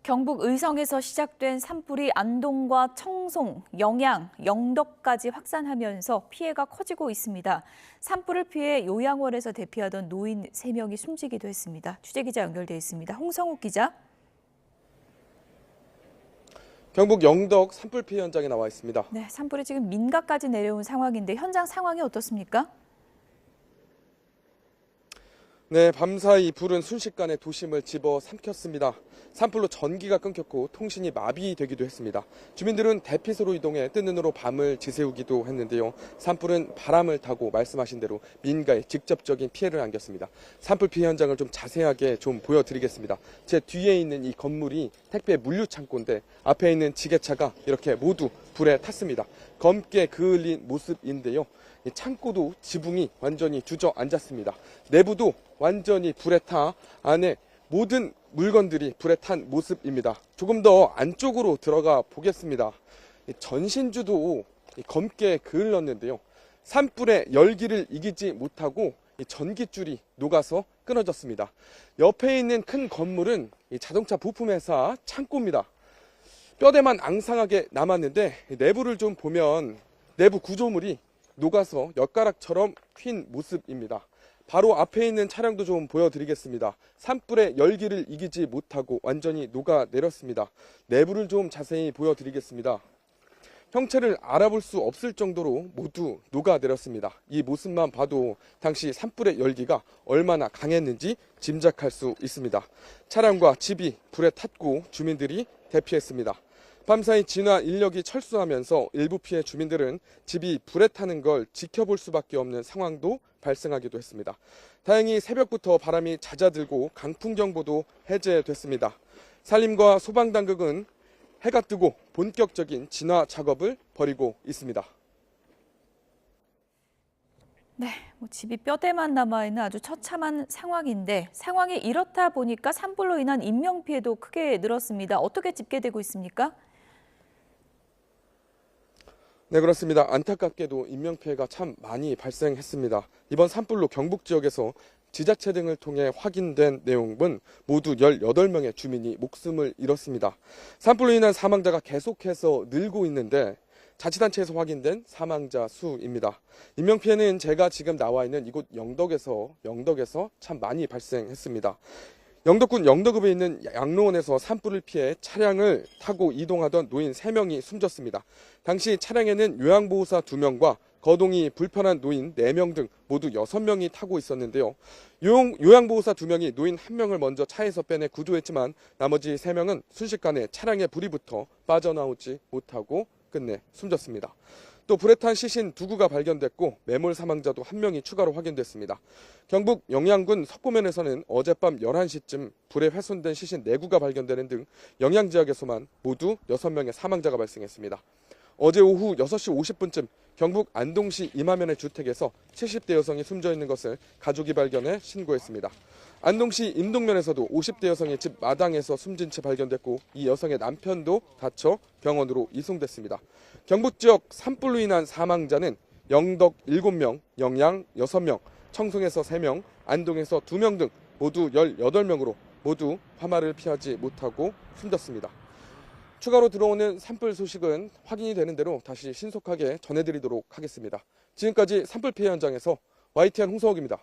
경북 의성에서 시작된 산불이 안동과 청송, 영양, 영덕까지 확산하면서 피해가 커지고 있습니다. 산불을 피해 요양원에서 대피하던 노인 3명이 숨지기도 했습니다. 취재기자 연결돼 있습니다. 홍성욱 기자. 경북 영덕 산불 피해 현장에 나와 있습니다. 네, 산불이 지금 민가까지 내려온 상황인데 현장 상황이 어떻습니까? 네, 밤사이 불은 순식간에 도심을 집어삼켰습니다. 산불로 전기가 끊겼고 통신이 마비되기도 했습니다. 주민들은 대피소로 이동해 뜬 눈으로 밤을 지새우기도 했는데요. 산불은 바람을 타고 말씀하신 대로 민가에 직접적인 피해를 안겼습니다. 산불 피해 현장을 좀 자세하게 좀 보여드리겠습니다. 제 뒤에 있는 이 건물이 택배 물류 창고인데 앞에 있는 지게차가 이렇게 모두 불에 탔습니다. 검게 그을린 모습인데요. 이 창고도 지붕이 완전히 주저앉았습니다. 내부도 완전히 불에 타 안에 모든 물건들이 불에 탄 모습입니다. 조금 더 안쪽으로 들어가 보겠습니다. 전신주도 검게 그을렀는데요. 산불의 열기를 이기지 못하고 전기줄이 녹아서 끊어졌습니다. 옆에 있는 큰 건물은 자동차 부품회사 창고입니다. 뼈대만 앙상하게 남았는데 내부를 좀 보면 내부 구조물이 녹아서 엿가락처럼 휜 모습입니다. 바로 앞에 있는 차량도 좀 보여드리겠습니다. 산불의 열기를 이기지 못하고 완전히 녹아내렸습니다. 내부를 좀 자세히 보여드리겠습니다. 형체를 알아볼 수 없을 정도로 모두 녹아내렸습니다. 이 모습만 봐도 당시 산불의 열기가 얼마나 강했는지 짐작할 수 있습니다. 차량과 집이 불에 탔고 주민들이 대피했습니다. 밤사이 진화 인력이 철수하면서 일부 피해 주민들은 집이 불에 타는 걸 지켜볼 수밖에 없는 상황도 발생하기도 했습니다. 다행히 새벽부터 바람이 잦아들고 강풍경보도 해제됐습니다. 산림과 소방당국은 해가 뜨고 본격적인 진화 작업을 벌이고 있습니다. 네, 집이 뼈대만 남아있는 아주 처참한 상황인데 상황이 이렇다 보니까 산불로 인한 인명피해도 크게 늘었습니다. 어떻게 집계되고 있습니까? 네, 그렇습니다. 안타깝게도 인명피해가 참 많이 발생했습니다. 이번 산불로 경북 지역에서 지자체 등을 통해 확인된 내용은 모두 18명의 주민이 목숨을 잃었습니다. 산불로 인한 사망자가 계속해서 늘고 있는데 자치단체에서 확인된 사망자 수입니다. 인명피해는 제가 지금 나와 있는 이곳 영덕에서 참 많이 발생했습니다. 영덕군 영덕읍에 있는 양로원에서 산불을 피해 차량을 타고 이동하던 노인 3명이 숨졌습니다. 당시 차량에는 요양보호사 2명과 거동이 불편한 노인 4명 등 모두 6명이 타고 있었는데요. 요양보호사 2명이 노인 1명을 먼저 차에서 빼내 구조했지만 나머지 3명은 순식간에 차량에 불이 붙어 빠져나오지 못하고 끝내 숨졌습니다. 또 불에 탄 시신 2구가 발견됐고 매몰 사망자도 1명이 추가로 확인됐습니다. 경북 영양군 석고면에서는 어젯밤 11시쯤 불에 훼손된 시신 4구가 발견되는 등 영양 지역에서만 모두 6명의 사망자가 발생했습니다. 어제 오후 6시 50분쯤 경북 안동시 임하면의 주택에서 70대 여성이 숨져 있는 것을 가족이 발견해 신고했습니다. 안동시 임동면에서도 50대 여성이 집 마당에서 숨진 채 발견됐고 이 여성의 남편도 다쳐 병원으로 이송됐습니다. 경북 지역 산불로 인한 사망자는 영덕 7명, 영양 6명, 청송에서 3명, 안동에서 2명 등 모두 18명으로 모두 화마를 피하지 못하고 숨졌습니다. 추가로 들어오는 산불 소식은 확인이 되는 대로 다시 신속하게 전해드리도록 하겠습니다. 지금까지 산불 피해 현장에서 YTN 홍성욱입니다.